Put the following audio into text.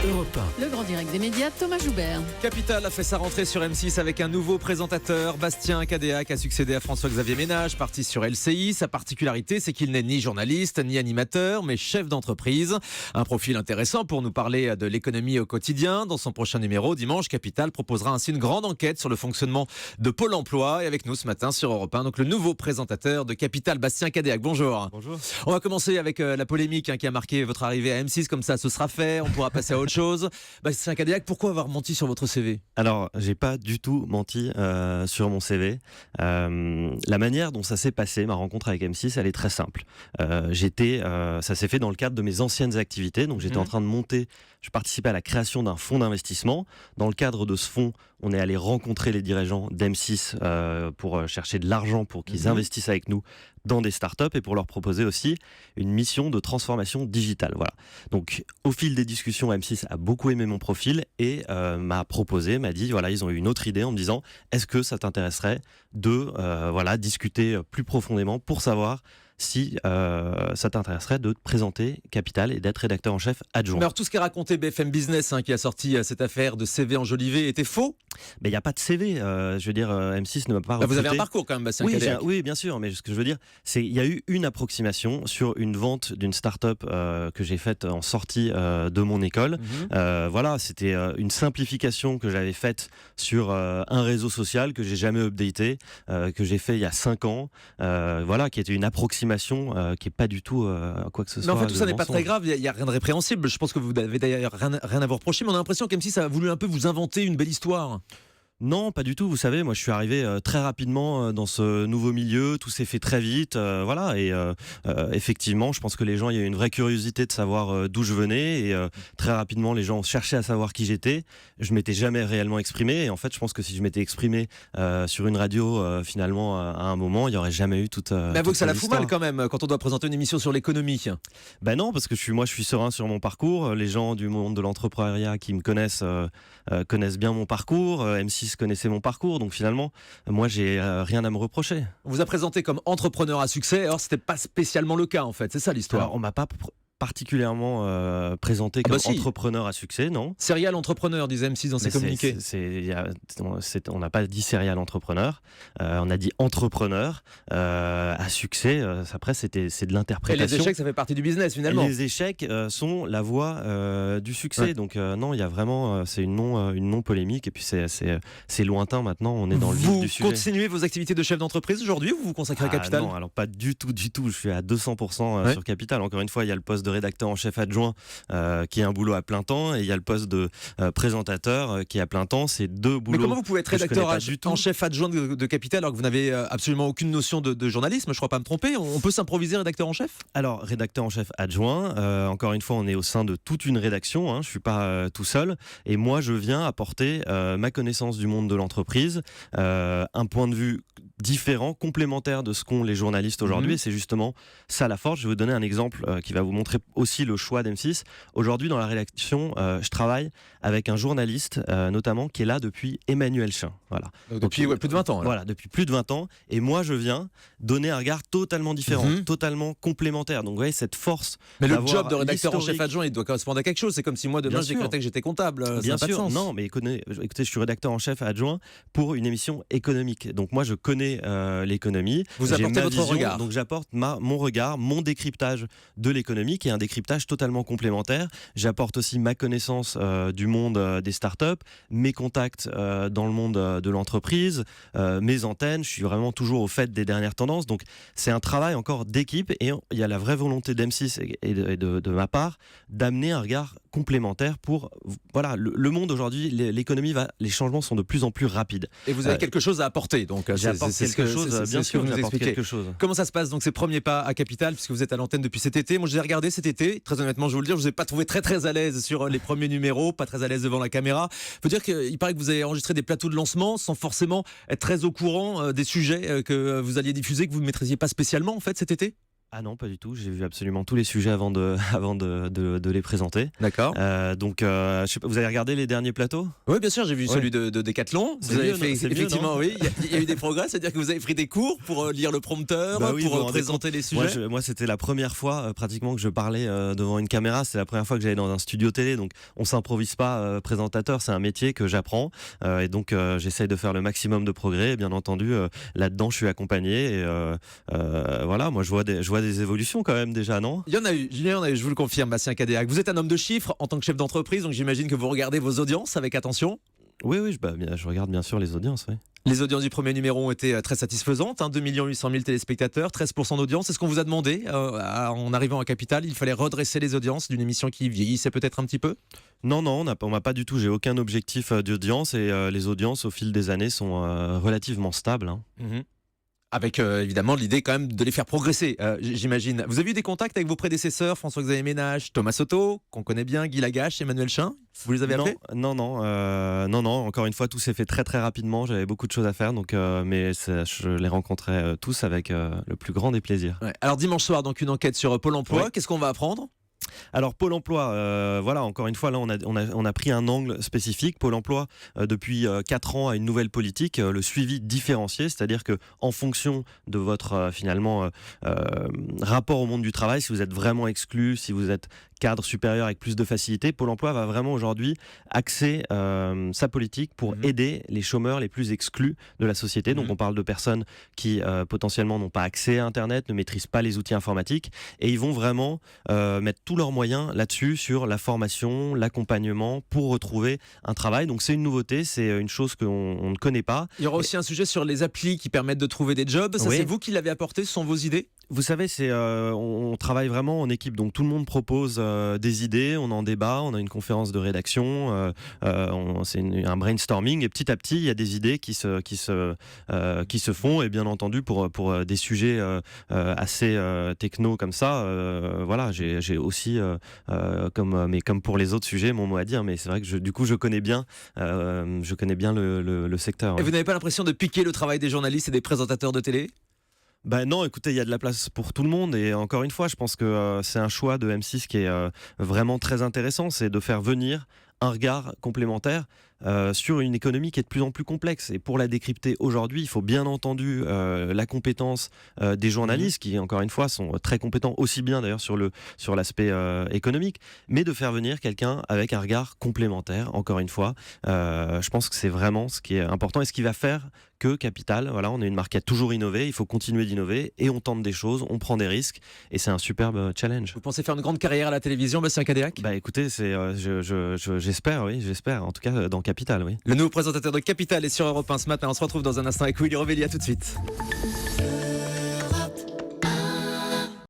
Europe 1. Le grand direct des médias, Thomas Joubert. Capital a fait sa rentrée sur M6 avec un nouveau présentateur. Bastien Cadéac a succédé à François-Xavier Ménage, parti sur LCI. Sa particularité, c'est qu'il n'est ni journaliste, ni animateur, mais chef d'entreprise. Un profil intéressant pour nous parler de l'économie au quotidien. Dans son prochain numéro, dimanche, Capital proposera ainsi une grande enquête sur le fonctionnement de Pôle emploi. Et avec nous ce matin sur Europe 1, donc le nouveau présentateur de Capital, Bastien Cadéac. Bonjour. Bonjour. On va commencer avec la polémique qui a marqué votre arrivée à M6. Comme ça, ce sera fait. On pourra passer à autre chose. Bastien Cadéac, pourquoi avoir menti sur votre CV ? Alors, j'ai pas du tout menti sur mon CV. La manière dont ça s'est passé, ma rencontre avec M6, elle est très simple. Ça s'est fait dans le cadre de mes anciennes activités. Donc, j'étais en train de monter. Je participais à la création d'un fonds d'investissement. Dans le cadre de ce fonds, on est allé rencontrer les dirigeants d'M6 pour chercher de l'argent pour qu'ils investissent avec nous dans des startups et pour leur proposer aussi une mission de transformation digitale. Voilà. Donc, au fil des discussions, M6 a beaucoup aimé mon profil et m'a dit, voilà, ils ont eu une autre idée en me disant, est-ce que ça t'intéresserait de discuter plus profondément pour savoir si ça t'intéresserait de te présenter Capital et d'être rédacteur en chef adjoint. Alors tout ce qu'a raconté BFM Business qui a sorti cette affaire de CV enjolivé était faux ? Mais il n'y a pas de CV, je veux dire, M6 ne m'a pas recruté. Vous avez un parcours quand même, Bastien Cadéac. Oui, bien sûr, mais ce que je veux dire, c'est qu'il y a eu une approximation sur une vente d'une start-up que j'ai faite en sortie de mon école. C'était une simplification que j'avais faite sur un réseau social que j'ai jamais updaté, que j'ai fait il y a 5 ans, qui était une approximation qui est pas du tout quoi que ce soit. Mais en fait, tout ça n'est pas mensonge. très grave, il n'y a rien de répréhensible. Je pense que vous n'avez d'ailleurs rien à vous reprocher, mais on a l'impression qu'M6 a voulu un peu vous inventer une belle histoire. Non, pas du tout. Vous savez, moi, je suis arrivé très rapidement dans ce nouveau milieu. Tout s'est fait très vite, Et effectivement, je pense que les gens, il y a eu une vraie curiosité de savoir d'où je venais. Et très rapidement, les gens cherchaient à savoir qui j'étais. Je m'étais jamais réellement exprimé. Et en fait, je pense que si je m'étais exprimé sur une radio, finalement, à un moment, il n'y aurait jamais eu toute. Mais avoue que ça la fout mal quand même quand on doit présenter une émission sur l'économie. Ben non, parce que je suis serein sur mon parcours. Les gens du monde de l'entrepreneuriat qui me connaissent connaissent bien mon parcours. M6 connaissait mon parcours, donc finalement, moi, j'ai rien à me reprocher. On vous a présenté comme entrepreneur à succès, alors c'était pas spécialement le cas en fait, c'est ça l'histoire. Alors, on m'a pas particulièrement présenté comme entrepreneur à succès, non ? Serial entrepreneur, disait M6 dans ses communiqués. On n'a pas dit serial entrepreneur, on a dit entrepreneur à succès. Après, c'est de l'interprétation. Et les échecs, ça fait partie du business finalement. Les échecs sont la voie du succès. Ouais. Donc non, il y a vraiment, c'est une non polémique. Et puis c'est lointain maintenant. On est dans le vif du sujet. Vous continuez vos activités de chef d'entreprise aujourd'hui ou vous vous consacrez à Capital ? Non, alors pas du tout. Je suis à 200% sur Capital. Encore une fois, il y a le poste de rédacteur en chef adjoint qui est un boulot à plein temps et il y a le poste de présentateur qui est à plein temps. C'est deux boulots. Mais comment vous pouvez être rédacteur en chef adjoint de Capital alors que vous n'avez absolument aucune notion de journalisme ? Je ne crois pas me tromper. On peut s'improviser rédacteur en chef ? Alors rédacteur en chef adjoint, encore une fois on est au sein de toute une rédaction, je ne suis pas tout seul et moi je viens apporter ma connaissance du monde de l'entreprise, un point de vue différent, complémentaire de ce qu'ont les journalistes aujourd'hui et c'est justement ça la force. Je vais vous donner un exemple qui va vous montrer aussi le choix d'M6. Aujourd'hui, dans la rédaction, je travaille avec un journaliste, notamment, qui est là depuis Emmanuel Chin. Voilà. Depuis plus de 20 ans. Alors. Voilà, depuis plus de 20 ans. Et moi, je viens donner un regard totalement différent, totalement complémentaire. Donc, vous voyez, cette force. Mais le job de rédacteur en chef adjoint, il doit correspondre à quelque chose. C'est comme si moi, demain, je décrétais que j'étais comptable. Bien sûr. Pas de sens. Non, mais écoutez, je suis rédacteur en chef adjoint pour une émission économique. Donc, moi, je connais l'économie. Vous apportez votre regard. Donc, j'apporte mon regard, mon décryptage de l'économie, qui est un décryptage totalement complémentaire. J'apporte aussi ma connaissance du monde des startups, mes contacts dans le monde de l'entreprise, mes antennes. Je suis vraiment toujours au fait des dernières tendances. Donc, c'est un travail encore d'équipe et il y a la vraie volonté d'M6 et de ma part d'amener un regard complémentaire pour le monde aujourd'hui, l'économie les changements sont de plus en plus rapides. Et vous avez quelque chose à apporter, donc j'apporte quelque chose, bien sûr, j'apporte quelque chose. Comment ça se passe donc ces premiers pas à Capital puisque vous êtes à l'antenne depuis cet été? Moi, je les ai regardés cet été. Très honnêtement, je vais vous le dire, je vous ai pas trouvé très à l'aise sur les premiers numéros, pas très à l'aise devant la caméra. Faut dire qu'il paraît que vous avez enregistré des plateaux de lancement sans forcément être très au courant des sujets que vous alliez diffuser, que vous ne maîtrisiez pas spécialement en fait cet été. Ah non, pas du tout. J'ai vu absolument tous les sujets avant de, avant de les présenter. D'accord. Je sais pas, vous avez regardé les derniers plateaux? Oui, bien sûr, j'ai vu Ouais. celui de Décathlon. C'est Vous avez mieux, fait non? C'est mieux, effectivement, non? oui, il y a eu des progrès, c'est-à-dire que vous avez pris des cours pour lire le prompteur, Bah oui, vous pour vous rendez présenter les sujets. Moi, c'était la première fois pratiquement que je parlais devant une caméra. C'est la première fois que j'allais dans un studio télé. Donc, on s'improvise pas présentateur. C'est un métier que j'apprends. Et donc, j'essaye de faire le maximum de progrès. Et bien entendu, là-dedans, je suis accompagné. Et voilà, moi, je vois des évolutions quand même déjà, non? Il y en a eu, je vous le confirme, Bastien Cadéac. Vous êtes un homme de chiffres en tant que chef d'entreprise, donc j'imagine que vous regardez vos audiences avec attention. Oui, je regarde bien sûr les audiences. Oui. Les audiences du premier numéro ont été très satisfaisantes, 2 800 000 téléspectateurs, 13% d'audience. C'est ce qu'on vous a demandé en arrivant à Capital. Il fallait redresser les audiences d'une émission qui vieillissait peut-être un petit peu. Non, on m'a pas du tout. J'ai aucun objectif d'audience et les audiences au fil des années sont relativement stables. Hein. Avec évidemment l'idée quand même de les faire progresser, j'imagine. Vous avez eu des contacts avec vos prédécesseurs, François-Xavier Ménage, Thomas Soto, qu'on connaît bien, Guy Lagache, Emmanuel Chin? Vous les avez appelés? Non. Encore une fois, tout s'est fait très très rapidement. J'avais beaucoup de choses à faire, donc je les rencontrais tous avec le plus grand des plaisirs. Ouais. Alors dimanche soir, donc une enquête sur Pôle Emploi. Ouais. Qu'est-ce qu'on va apprendre? Alors Pôle Emploi, voilà, encore une fois, là on a pris un angle spécifique. Pôle Emploi, depuis 4 ans, a une nouvelle politique, le suivi différencié, c'est-à-dire que en fonction de votre rapport au monde du travail, si vous êtes vraiment exclu, si vous êtes cadre supérieur avec plus de facilité, Pôle Emploi va vraiment aujourd'hui axer sa politique pour aider les chômeurs les plus exclus de la société. Donc on parle de personnes qui potentiellement n'ont pas accès à Internet, ne maîtrisent pas les outils informatiques, et ils vont vraiment mettre tous leurs moyens là-dessus, sur la formation, l'accompagnement pour retrouver un travail. Donc c'est une nouveauté, c'est une chose qu'on ne connaît pas. Il y aura aussi un sujet sur les applis qui permettent de trouver des jobs. Ça, Oui. c'est vous qui l'avez apporté, ce sont vos idées? Vous savez, on travaille vraiment en équipe, donc tout le monde propose des idées, on en débat, on a une conférence de rédaction, c'est un brainstorming, et petit à petit, il y a des idées qui se font, et bien entendu, pour des sujets assez techno comme ça, voilà, j'ai aussi, comme pour les autres sujets, mon mot à dire, mais c'est vrai que du coup, je connais bien le secteur. Et vous n'avez pas l'impression de piquer le travail des journalistes et des présentateurs de télé? Ben non, écoutez, il y a de la place pour tout le monde, et encore une fois, je pense que c'est un choix de M6 qui est vraiment très intéressant, c'est de faire venir un regard complémentaire sur une économie qui est de plus en plus complexe. Et pour la décrypter aujourd'hui, il faut bien entendu la compétence des journalistes, qui encore une fois sont très compétents, aussi bien d'ailleurs sur l'aspect économique, mais de faire venir quelqu'un avec un regard complémentaire, encore une fois. Je pense que c'est vraiment ce qui est important et ce qui va faire que Capital, voilà, on est une marque qui a toujours innové, il faut continuer d'innover, et on tente des choses, on prend des risques, et c'est un superbe challenge. Vous pensez faire une grande carrière à la télévision, Bastien Cadéac? Bah écoutez, j'espère, oui, en tout cas dans Capital, oui. Le nouveau présentateur de Capital est sur Europe 1 ce matin. On se retrouve dans un instant avec Willy Revelli. À tout de suite.